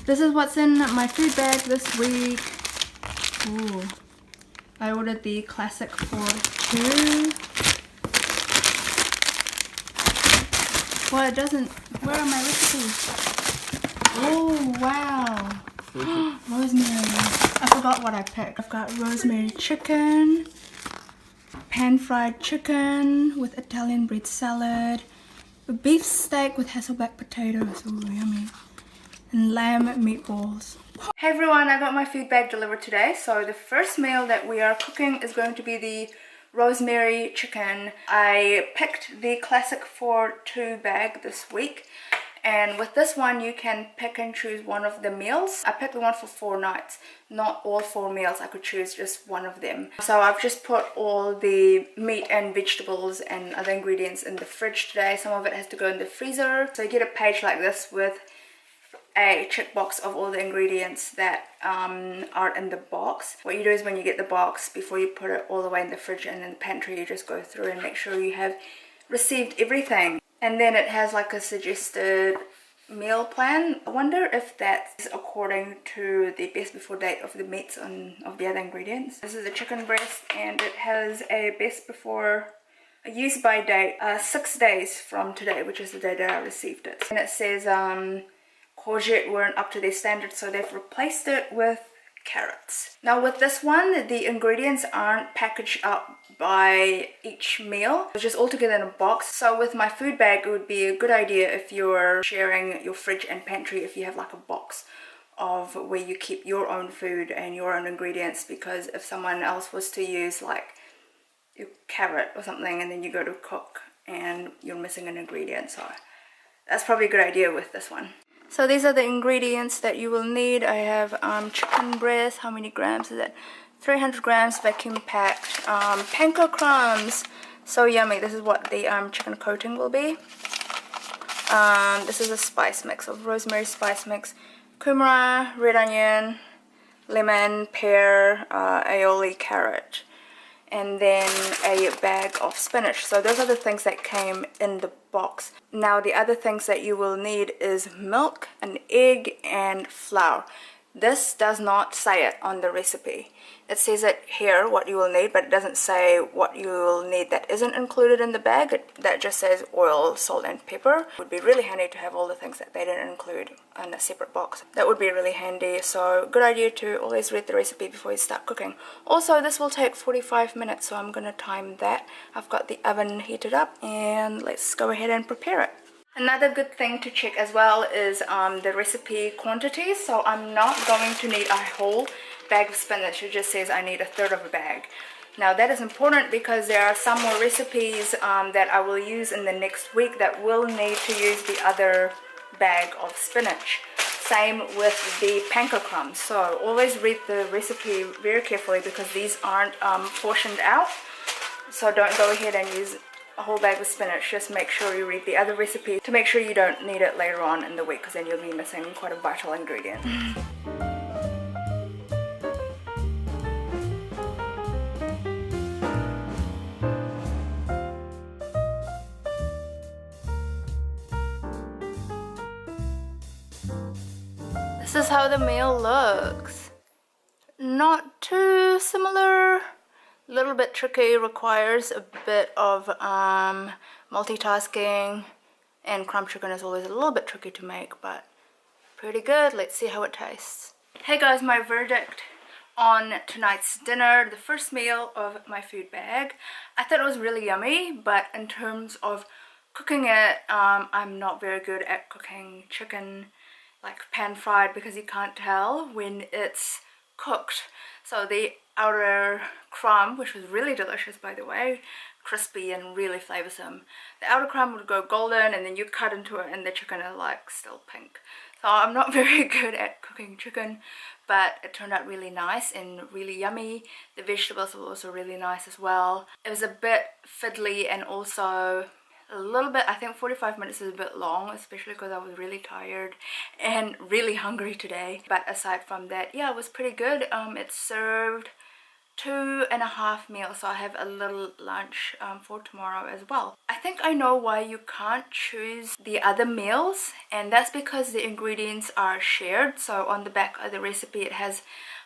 This is what's in my food bag this week. Ooh. I ordered the classic for 2. Well, it doesn't. Where are my recipes? Oh, wow. Rosemary. I forgot what I picked. I've got rosemary chicken, pan-fried chicken with Italian bread salad, a beef steak with Hasselback potatoes. Ooh, yummy. And lamb meatballs. Hey everyone, I got my food bag delivered today. So the first meal that we are cooking is going to be the rosemary chicken. I picked the classic for 2 bag this week, and with this one you can pick and choose one of the meals. I picked the one for 4 nights, not all 4 meals. I could choose just one of them. So I've just put all the meat and vegetables and other ingredients in the fridge today. Some of it has to go in the freezer. So you get a page like this with a checkbox of all the ingredients that are in the box. What you do is when you get the box, before you put it all the way in the fridge and in the pantry, you just go through and make sure you have received everything. And then it has like a suggested meal plan. I wonder if that's according to the best before date of the meats and of the other ingredients. This is a chicken breast and it has a best before, a use by date, 6 days from today, which is the day that I received it. And it says courgette weren't up to their standards, so they've replaced it with carrots. Now with this one, the ingredients aren't packaged up by each meal. It's just all together in a box. So with my food bag, it would be a good idea if you're sharing your fridge and pantry, if you have like a box of where you keep your own food and your own ingredients, because if someone else was to use like your carrot or something and then you go to cook and you're missing an ingredient, so that's probably a good idea with this one. So these are the ingredients that you will need. I have chicken breast. How many grams is it? 300 grams vacuum packed. Panko crumbs. So yummy. This is what the chicken coating will be. This is a spice mix of rosemary spice mix, kumara, red onion, lemon, pear, aioli, carrot, and then a bag of spinach. So those are the things that came in the box. Now the other things that you will need is milk, an egg, and flour. This does not say it on the recipe. It says it here what you will need, but it doesn't say what you will need that isn't included in the bag. That just says oil, salt, and pepper. It would be really handy to have all the things that they didn't include in a separate box. That would be really handy, so good idea to always read the recipe before you start cooking. Also, this will take 45 minutes, so I'm going to time that. I've got the oven heated up, and let's go ahead and prepare it. Another good thing to check as well is the recipe quantities. So I'm not going to need a whole bag of spinach. It just says I need 1/3 of a bag. Now that is important because there are some more recipes that I will use in the next week that will need to use the other bag of spinach. Same with the panko crumbs. So always read the recipe very carefully because these aren't portioned out. So don't go ahead and use a whole bag of spinach. Just make sure you read the other recipe to make sure you don't need it later on in the week, because then you'll be missing quite a vital ingredient. This is how the meal looks. Not too similar. A little bit tricky, requires a bit of multitasking, and crumb chicken is always a little bit tricky to make, but pretty good. Let's see how it tastes. Hey guys, my verdict on tonight's dinner, the first meal of my food bag. I thought it was really yummy, but in terms of cooking it, I'm not very good at cooking chicken like pan fried, because you can't tell when it's cooked. So the outer crumb, which was really delicious by the way, crispy and really flavorsome, the outer crumb would go golden and then you cut into it and the chicken is like still pink. So I'm not very good at cooking chicken, but it turned out really nice and really yummy. The vegetables were also really nice as well. It was a bit fiddly and also a little bit, I think 45 minutes is a bit long, especially because I was really tired and really hungry today. But aside from that, yeah, it was pretty good. It served 2.5 meals, so I have a little lunch for tomorrow as well. I think I know why you can't choose the other meals, and that's because the ingredients are shared. So on the back of the recipe it has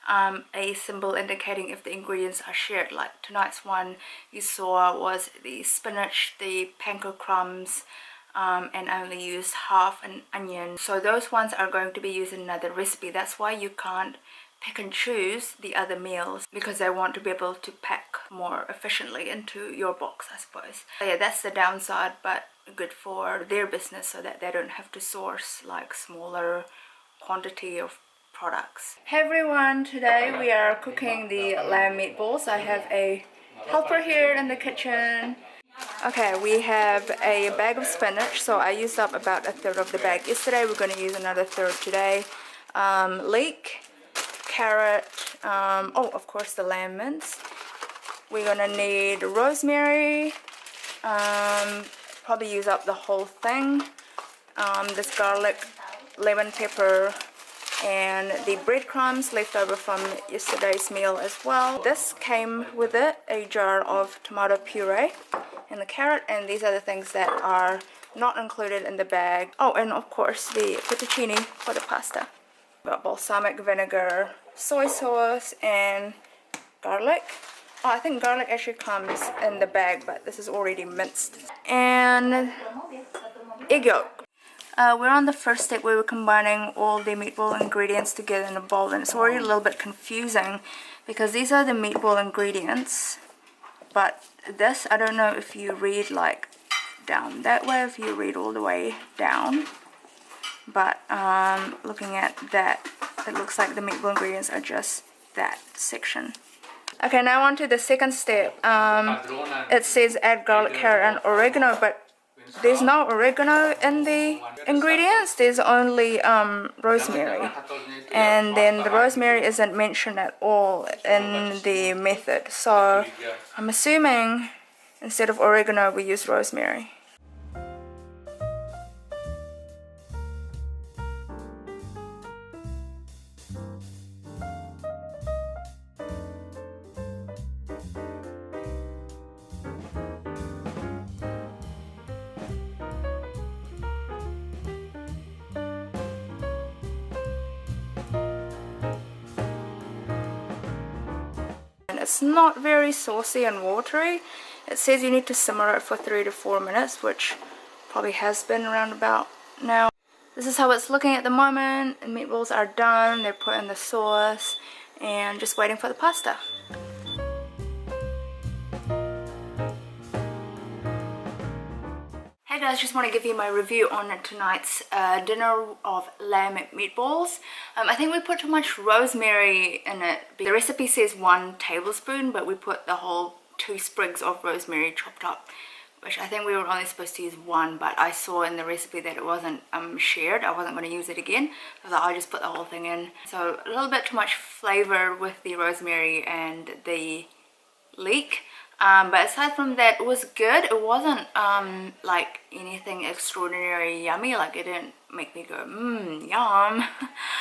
a symbol indicating if the ingredients are shared. Like tonight's one you saw was the spinach, the panko crumbs, and I only used half an onion. So those ones are going to be used in another recipe. That's why you can't pick and choose the other meals, because they want to be able to pack more efficiently into your box, I suppose. So yeah, that's the downside, but good for their business so that they don't have to source like smaller quantity of products. Hey everyone, today we are cooking the lamb meatballs. I have a helper here in the kitchen. Okay, we have a bag of spinach, so I used up about a third of the bag yesterday. We're going to use another third today. Leek, carrot, oh, of course the lamb mince. We're gonna need rosemary, probably use up the whole thing, this garlic, lemon pepper, and the breadcrumbs left over from yesterday's meal as well. This came with it, a jar of tomato puree and the carrot, and these are the things that are not included in the bag. Oh, and of course the fettuccine for the pasta. Got balsamic vinegar, soy sauce, and garlic. Oh, I think garlic actually comes in the bag, but this is already minced. And egg yolk. We're on the first step where we're combining all the meatball ingredients together in a bowl, and it's already a little bit confusing because these are the meatball ingredients, but this, I don't know if you read like down that way, if you read all the way down. But looking at that, it looks like the meatball ingredients are just that section. Okay, now on to the second step. It says add garlic, carrot, and oregano, but there's no oregano in the ingredients. There's only rosemary, and then the rosemary isn't mentioned at all in the method. So I'm assuming instead of oregano we use rosemary. It's not very saucy and watery. It says you need to simmer it for 3 to 4 minutes, which probably has been around about now. This is how it's looking at the moment. The meatballs are done, they're put in the sauce, and just waiting for the pasta. Hey guys, just want to give you my review on tonight's dinner of lamb meatballs. I think we put too much rosemary in it. The recipe says 1 tablespoon, but we put the whole 2 sprigs of rosemary chopped up, which I think we were only supposed to use 1, but I saw in the recipe that it wasn't shared. I wasn't going to use it again, so I'll just put the whole thing in. So a little bit too much flavor with the rosemary and the leek. But aside from that, it was good. It wasn't like anything extraordinary yummy, like it didn't make me go yum.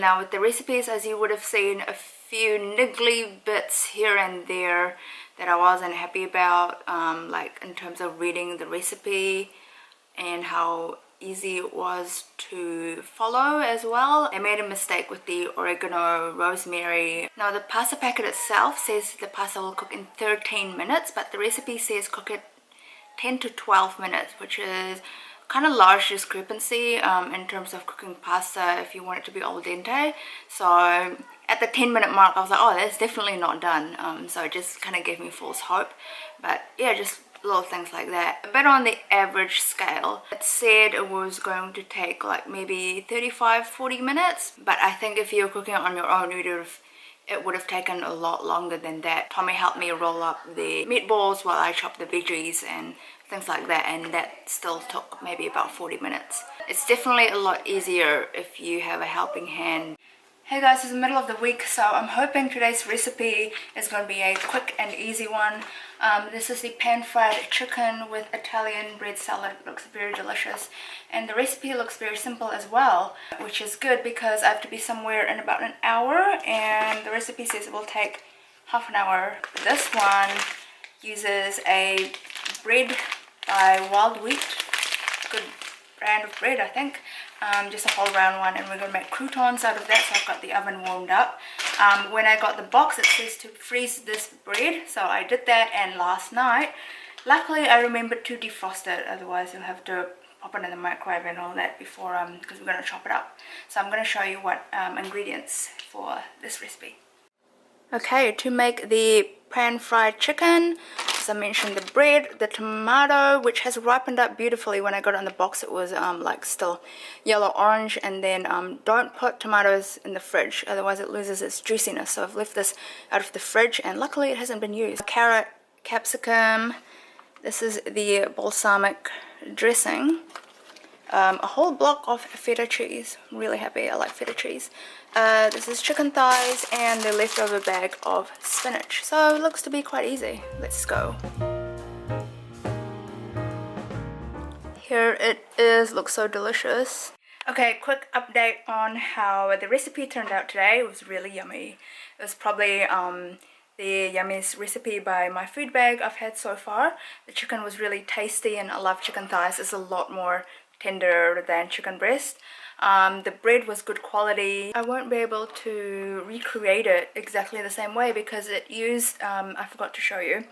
Now with the recipes, as you would have seen, a few niggly bits here and there that I wasn't happy about, like in terms of reading the recipe and how easy it was to follow as well. I made a mistake with the oregano, rosemary. Now the pasta packet itself says the pasta will cook in 13 minutes, but the recipe says cook it 10 to 12 minutes, which is kind of large discrepancy in terms of cooking pasta if you want it to be al dente. So at the 10-minute mark I was like, oh, that's definitely not done. So it just kind of gave me false hope. But yeah, just little things like that. A bit on the average scale. It said it was going to take like maybe 35-40 minutes, but I think if you're cooking it on your own, it would have taken a lot longer than that. Tommy helped me roll up the meatballs while I chopped the veggies and things like that, and that still took maybe about 40 minutes. It's definitely a lot easier if you have a helping hand. Hey guys, it's the middle of the week, so I'm hoping today's recipe is going to be a quick and easy one. This is the pan-fried chicken with Italian bread salad. It looks very delicious, and the recipe looks very simple as well, which is good because I have to be somewhere in about an hour, and the recipe says it will take half an hour. This one uses a bread by Wild Wheat, good brand of bread I think, just a whole round one, and we're going to make croutons out of that. So I've got the oven warmed up. When I got the box it says to freeze this bread, so I did that, and last night luckily I remembered to defrost it, otherwise you'll have to pop it in the microwave and all that before, because we're going to chop it up. So I'm going to show you what ingredients for this recipe. Okay, to make the pan-fried chicken, as I mentioned, the bread, the tomato, which has ripened up beautifully. When I got it in the box it was like still yellow-orange, and then don't put tomatoes in the fridge, otherwise it loses its juiciness. So I've left this out of the fridge, and luckily it hasn't been used. Carrot, capsicum, this is the balsamic dressing, a whole block of feta cheese. I'm really happy, I like feta cheese. This is chicken thighs and the leftover bag of spinach. So it looks to be quite easy. Let's go. Here it is, looks so delicious. Okay, quick update on how the recipe turned out today. It was really yummy. It was probably the yummiest recipe by Myfoodbag I've had so far. The chicken was really tasty, and I love chicken thighs. It's a lot more tender than chicken breast. The bread was good quality. I won't be able to recreate it exactly the same way because it used, I forgot to show you,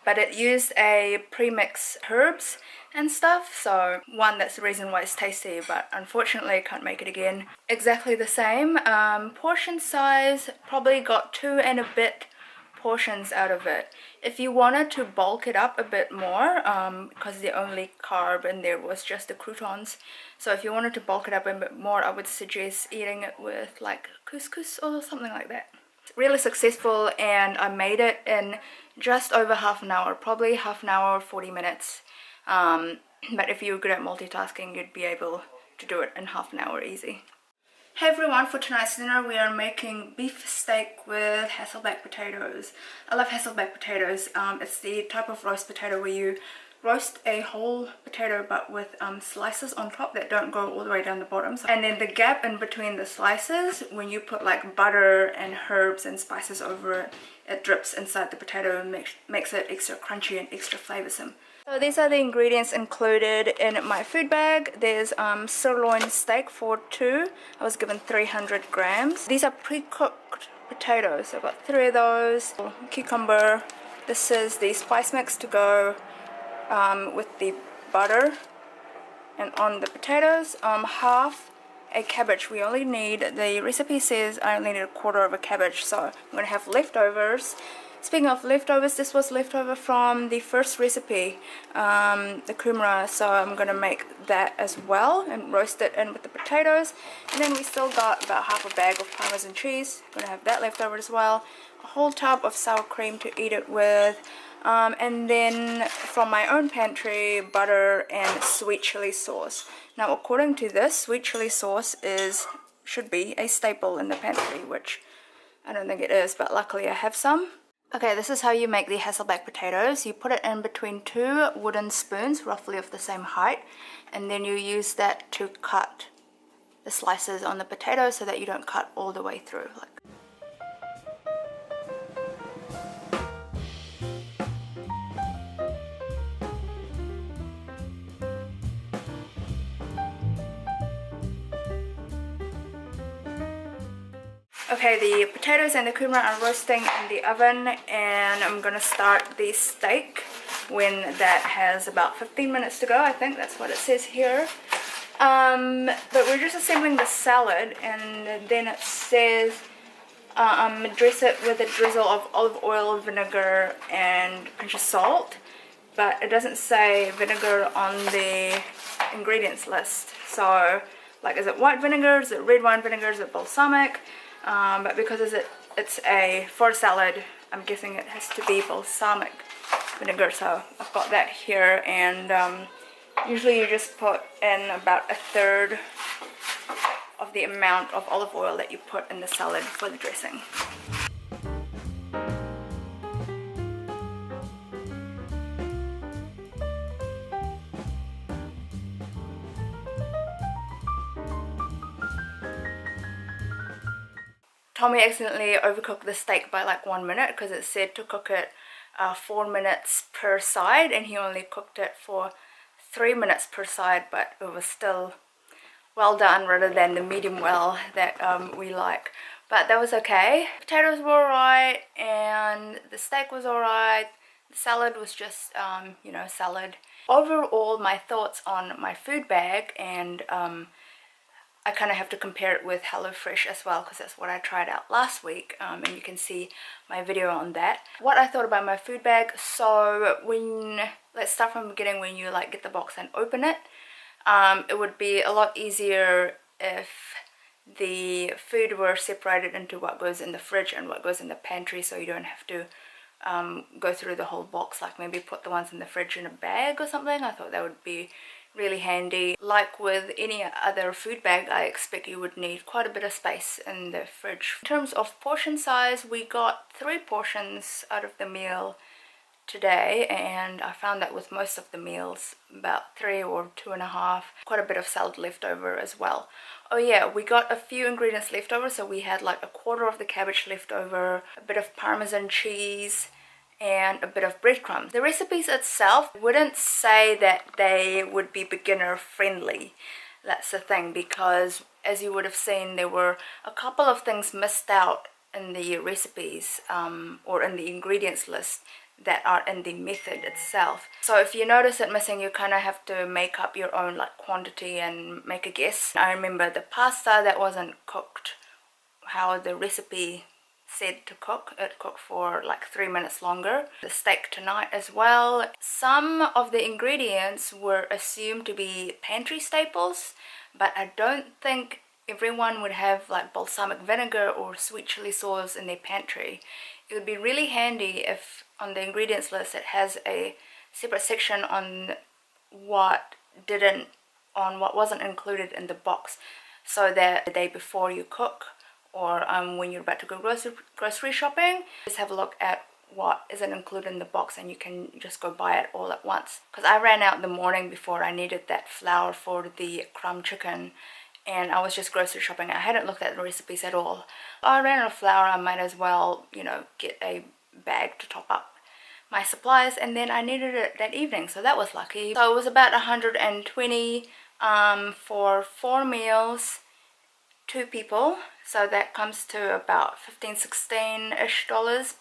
but it used a pre-mix herbs and stuff. So one, that's the reason why it's tasty, but unfortunately I can't make it again exactly the same. Portion size, probably got 2 and a bit portions out of it. If you wanted to bulk it up a bit more, because the only carb in there was just the croutons, so if you wanted to bulk it up a bit more, I would suggest eating it with like couscous or something like that. It's really successful, and I made it in just over half an hour, probably half an hour or 40 minutes. But if you're good at multitasking, you'd be able to do it in half an hour easy. Hey everyone, for tonight's dinner we are making beef steak with Hasselback potatoes. I love Hasselback potatoes. It's the type of roast potato where you roast a whole potato but with slices on top that don't go all the way down the bottom. And then the gap in between the slices, when you put like butter and herbs and spices over it, it drips inside the potato and makes it extra crunchy and extra flavoursome. So these are the ingredients included in my food bag. There's sirloin steak for 2. I was given 300 grams. These are pre-cooked potatoes. I've got 3 of those. Cucumber. This is the spice mix to go with the butter. And on the potatoes, half a cabbage. We only need, the recipe says I only need 1/4 of a cabbage, so I'm going to have leftovers. Speaking of leftovers, this was leftover from the first recipe, the kumara, so I'm going to make that as well and roast it in with the potatoes. And then we still got about half a bag of parmesan cheese. I'm going to have that left over as well. A whole tub of sour cream to eat it with. And then from my own pantry, butter and sweet chili sauce. Now according to this, sweet chili sauce should be a staple in the pantry, which I don't think it is, but luckily I have some. Okay, this is how you make the Hasselback potatoes. You put it in between 2 wooden spoons, roughly of the same height, and then you use that to cut the slices on the potato so that you don't cut all the way through. Okay, the potatoes and the kumara are roasting in the oven, and I'm gonna start the steak when that has about 15 minutes to go. I think that's what it says here. But we're just assembling the salad, and then it says dress it with a drizzle of olive oil, vinegar, and a pinch of salt. But it doesn't say vinegar on the ingredients list. So, like, is it white vinegar? Is it red wine vinegar? Is it balsamic? But because it's for a salad, I'm guessing it has to be balsamic vinegar, so I've got that here. And usually you just put in about 1/3 of the amount of olive oil that you put in the salad for the dressing. Tommy accidentally overcooked the steak by like 1 minute because it said to cook it 4 minutes per side, and he only cooked it for 3 minutes per side, but it was still well done rather than the medium well that we like. But that was okay. Potatoes were alright, and the steak was alright. The salad was just, you know, salad. Overall, my thoughts on my food bag, and I kind of have to compare it with HelloFresh as well because that's what I tried out last week, and you can see my video on that. What I thought about my food bag, so let's start from the beginning. When you like get the box and open it, it would be a lot easier if the food were separated into what goes in the fridge and what goes in the pantry, so you don't have to go through the whole box, like maybe put the ones in the fridge in a bag or something. I thought that would be really handy. Like with any other food bag, I expect you would need quite a bit of space in the fridge. In terms of portion size, we got 3 portions out of the meal today, and I found that with most of the meals, about 3 or 2.5, quite a bit of salad left over as well. Oh yeah, we got a few ingredients left over, so we had like 1/4 of the cabbage left over, a bit of Parmesan cheese, and a bit of breadcrumbs. The recipes itself, I wouldn't say that they would be beginner friendly. That's the thing, because as you would have seen, there were a couple of things missed out in the recipes or in the ingredients list that are in the method itself. So if you notice it missing, you kind of have to make up your own like quantity and make a guess. I remember the pasta that wasn't cooked how the recipe said to cook, it cooked for like 3 minutes longer. The steak tonight as well. Some of the ingredients were assumed to be pantry staples, but I don't think everyone would have like balsamic vinegar or sweet chili sauce in their pantry. It would be really handy if on the ingredients list it has a separate section on what wasn't included in the box, so that the day before you cook or when you're about to go grocery shopping, just have a look at what isn't included in the box and you can just go buy it all at once. Because I ran out the morning before. I needed that flour for the crumb chicken, and I was just grocery shopping. I hadn't looked at the recipes at all. I ran out of flour. I might as well, you know, get a bag to top up my supplies, and then I needed it that evening, so that was lucky. So it was about 120 for 4 meals, 2 people, so that comes to about $15–16-ish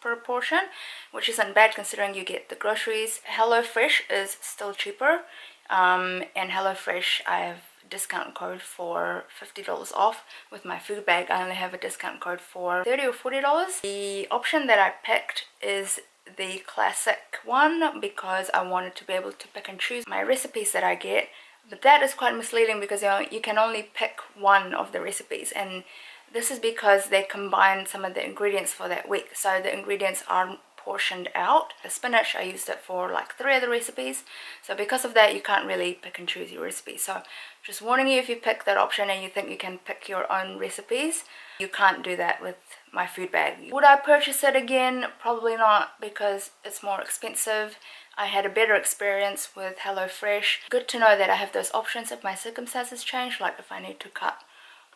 per portion, which isn't bad considering you get the groceries. HelloFresh is still cheaper, and HelloFresh I have discount code for $50 off. With my food bag I only have a discount code for $30 or $40. The option that I picked is the classic one because I wanted to be able to pick and choose my recipes that I get. But that is quite misleading because you can only pick one of the recipes, and this is because they combine some of the ingredients for that week, so the ingredients are portioned out. The spinach, I used it for like 3 other recipes, so because of that you can't really pick and choose your recipes. So just warning you, if you pick that option and you think you can pick your own recipes, you can't do that with my food bag. Would I purchase it again? Probably not, because it's more expensive. I had a better experience with HelloFresh. Good to know that I have those options if my circumstances change, like if I need to cut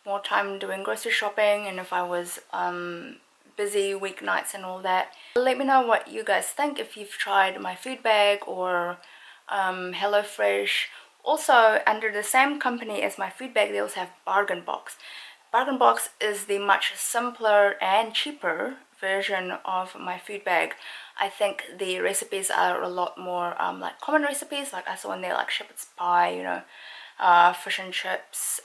more time doing grocery shopping and if I was busy weeknights and all that. Let me know what you guys think, if you've tried my food bag or HelloFresh. Also, under the same company as my food bag, they also have Bargain Box. Bargain Box is the much simpler and cheaper version of my food bag. I think the recipes are a lot more like common recipes, like I saw in there, like shepherd's pie, you know, fish and chips,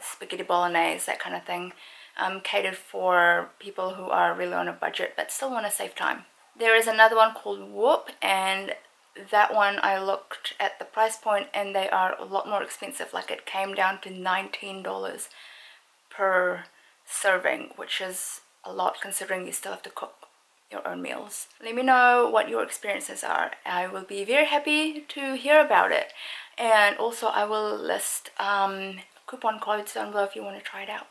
spaghetti bolognese, that kind of thing, catered for people who are really on a budget but still want to save time. There is another one called Whoop, and that one I looked at the price point and they are a lot more expensive. Like it came down to $19 per serving, which is a lot considering you still have to cook your own meals. Let me know what your experiences are. I will be very happy to hear about it, and also I will list coupon codes down below if you want to try it out.